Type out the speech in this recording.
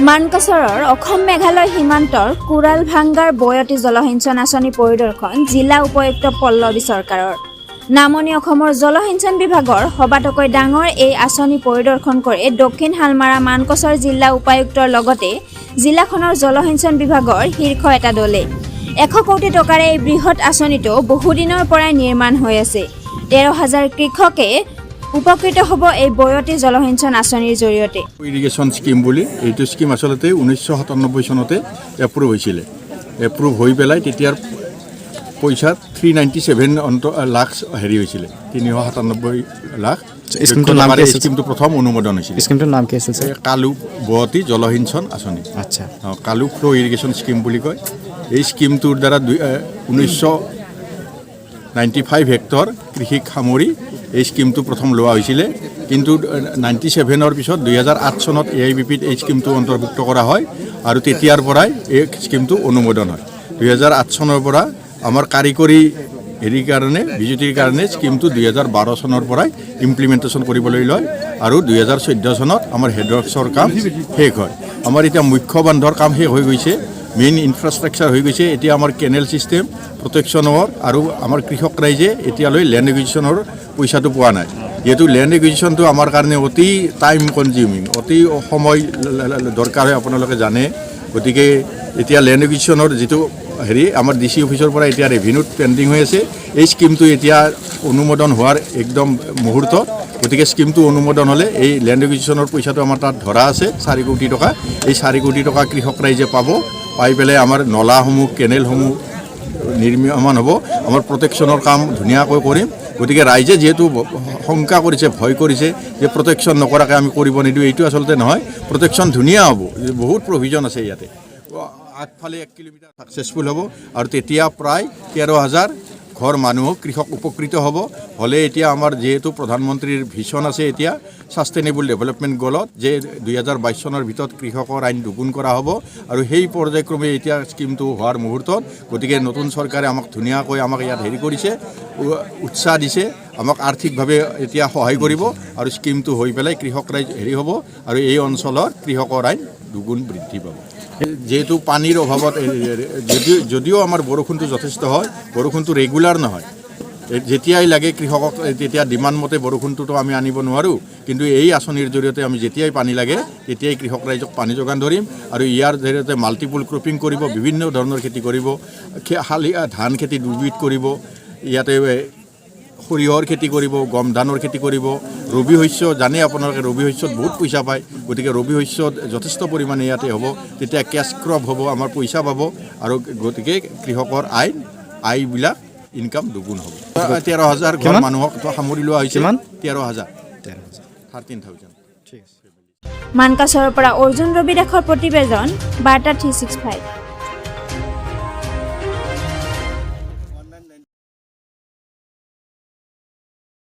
মানকাছৰৰ অসম মেঘালয় সীমান্তৰ কুৰালভাঙ্গাৰ বয়তী জলসিঞ্চন আঁচনি পৰিদৰ্শন জিলা উপায়ুক্ত পল্লৱী চৰকাৰৰ। নামনি অসমৰ জলসিঞ্চন বিভাগৰ সবাতোকৈ ডাঙৰ এই আঁচনি পৰিদৰ্শন কৰি দক্ষিণ হালমাৰা মানকাছৰ জিলা উপায়ুক্তৰ লগতে জিলাখনৰ জলসিঞ্চন বিভাগৰ শীৰ্ষ এটা দলে 100 কোটি টকাৰ এই বৃহৎ আঁচনিটো বহুদিনৰ পৰাই নিৰ্মাণ হৈ আছে। 13,000 কৃষকে উপকৃত হ'ব এই বয়তী জলসিঞ্চন আঁচনিৰ জৰিয়তে। ইৰিগেশ্যন স্কিম বুলি এইটো স্কিম আচলতে 1997 চনতে এপ্ৰুভ হৈছিলে। এপ্ৰুভ হৈ পেলাই তেতিয়াৰ পইচা 397 লাখ হেৰি হৈছিলে, 397 লাখ। স্কিমটো প্ৰথম অনুমোদন হৈছিল। স্কিমটোৰ নাম কি আছিল? কালু বয়তী জলসিঞ্চন আঁচনি। আচ্ছা, কালু ফ্ল' ইৰিগেশ্যন স্কিম বুলি কয়। এই স্কিমটোৰ দ্বাৰা 1995 হেক্টৰ কৃষিক সামৰি এই স্কিমটো প্ৰথম লোৱা হৈছিলে, কিন্তু 97ৰ পিছত 2008 চনত AIBPত এই স্কিমটো অন্তৰ্ভুক্ত কৰা হয় আৰু তেতিয়াৰ পৰাই এই স্কিমটো অনুমোদন হয়। 2008 চনৰ পৰা আমাৰ কাৰিকৰী হেৰিৰ কাৰণে বিজুতিৰ কাৰণে স্কিমটো 2012 চনৰ পৰাই ইমপ্লিমেণ্টেশ্যন কৰিবলৈ লয় আৰু 2014 চনত আমাৰ হেডৱৰ্কছৰ কাম শেষ হয়। আমাৰ এতিয়া মুখ্য বান্ধৰ কাম শেষ হৈ গৈছে, মেইন ইনফ্ৰাষ্ট্ৰাকচাৰ হৈ গৈছে। এতিয়া আমাৰ কেনেল ছিষ্টেম প্ৰটেকশ্যনৰ আৰু আমাৰ কৃষক ৰাইজে এতিয়ালৈ লেণ্ড একুইজিশ্যনৰ পইচাটো পোৱা নাই। যিহেতু লেণ্ড একুইজিশ্যনটো আমাৰ কাৰণে অতি টাইম কনজিউমিং, অতি সময় দৰকাৰ হয়, আপোনালোকে জানে। গতিকে এতিয়া লেণ্ড একুইজিশ্যনৰ যিটো হেৰি আমাৰ DC অফিচৰ পৰা এতিয়া ৰেভিনিউত পেণ্ডিং হৈ আছে। এই স্কিমটো এতিয়া অনুমোদন হোৱাৰ একদম মুহূৰ্তত। গতিকে স্কিমটো অনুমোদন হ'লে এই লেণ্ড একুইজিশ্যনৰ পইচাটো আমাৰ তাত ধৰা আছে 4 কোটি টকা। এই 4 কোটি টকা কৃষক ৰাইজে পাব। পাই পেলাই আমাৰ নলাসমূহ কেনেলসমূহ নিৰ্মাণ হ'ব, আমাৰ প্ৰটেকশ্যনৰ কাম ধুনীয়াকৈ কৰিম। গতিকে ৰাইজে যিহেতু শংকা কৰিছে, ভয় কৰিছে যে প্ৰটেকশ্যন নকৰাকৈ আমি কৰিব নিদিওঁ, এইটো আচলতে নহয়। প্ৰটেকশ্যন ধুনীয়া হ'ব, বহুত প্ৰভিজন আছে ইয়াতে। আগফালে 1 কিলোমিটাৰ ছাকচেছফুল হ'ব আৰু তেতিয়া প্ৰায় 13,000 ঘৰ মানুহক কৃষক উপকৃত হ'ব। হ'লে এতিয়া আমাৰ যিহেতু প্ৰধানমন্ত্ৰীৰ ভিছন আছে এতিয়া ছাষ্টেইনেবল ডেভেলপমেণ্ট গ'লত যে 2022 চনৰ ভিতৰত কৃষকৰ আইন দুগুণ কৰা হ'ব আৰু সেই পৰ্যায়ক্ৰমে এতিয়া স্কিমটো হোৱাৰ মুহূৰ্তত। গতিকে নতুন চৰকাৰে আমাক ধুনীয়াকৈ ইয়াত হেৰি কৰিছে, উৎসাহ দিছে, আমাক আৰ্থিকভাৱে এতিয়া সহায় কৰিব আৰু স্কিমটো হৈ পেলাই কৃষক ৰাইজ হেৰি হ'ব আৰু এই অঞ্চলৰ কৃষকৰ আইন দুগুণ বৃদ্ধি পাব। যিহেতু পানীৰ অভাৱত যদিও আমাৰ বৰষুণটো যথেষ্ট হয়, বৰষুণটো ৰেগুলাৰ নহয়। যেতিয়াই লাগে কৃষকক তেতিয়া ডিমাণ্ড মতে বৰষুণটোতো আমি আনিব নোৱাৰোঁ, কিন্তু এই আঁচনিৰ জৰিয়তে আমি যেতিয়াই পানী লাগে তেতিয়াই কৃষক ৰাইজক পানী যোগান ধৰিম আৰু ইয়াৰ জৰিয়তে মাল্টিপুল ক্ৰপিং কৰিব, বিভিন্ন ধৰণৰ খেতি কৰিব। ধান খেতি দুবিধ কৰিব, ইয়াতে সৰিয়হৰ খেতি কৰিব, গম ধানৰ খেতি কৰিব। ৰবি শস্য জানে আপোনালোকে, ৰবি শস্যত বহুত পইচা পায়। গতিকে ৰবি শস্যত যথেষ্ট পৰিমাণে ইয়াতে হ'ব, তেতিয়া কেছ ক্ৰপ হ'ব, আমাৰ পইচা পাব আৰু গতিকে কৃষকৰ আয়বিলাক ইনকাম দুগুণ হ'ব। 13,000 ঘৰ মানুহক সামৰি লোৱা হৈছে। 13,000 13,000। মানকাছৰৰ পৰা অৰ্জুন ৰবি দাসৰ প্ৰতিবেদন, বাৰ্তা 365।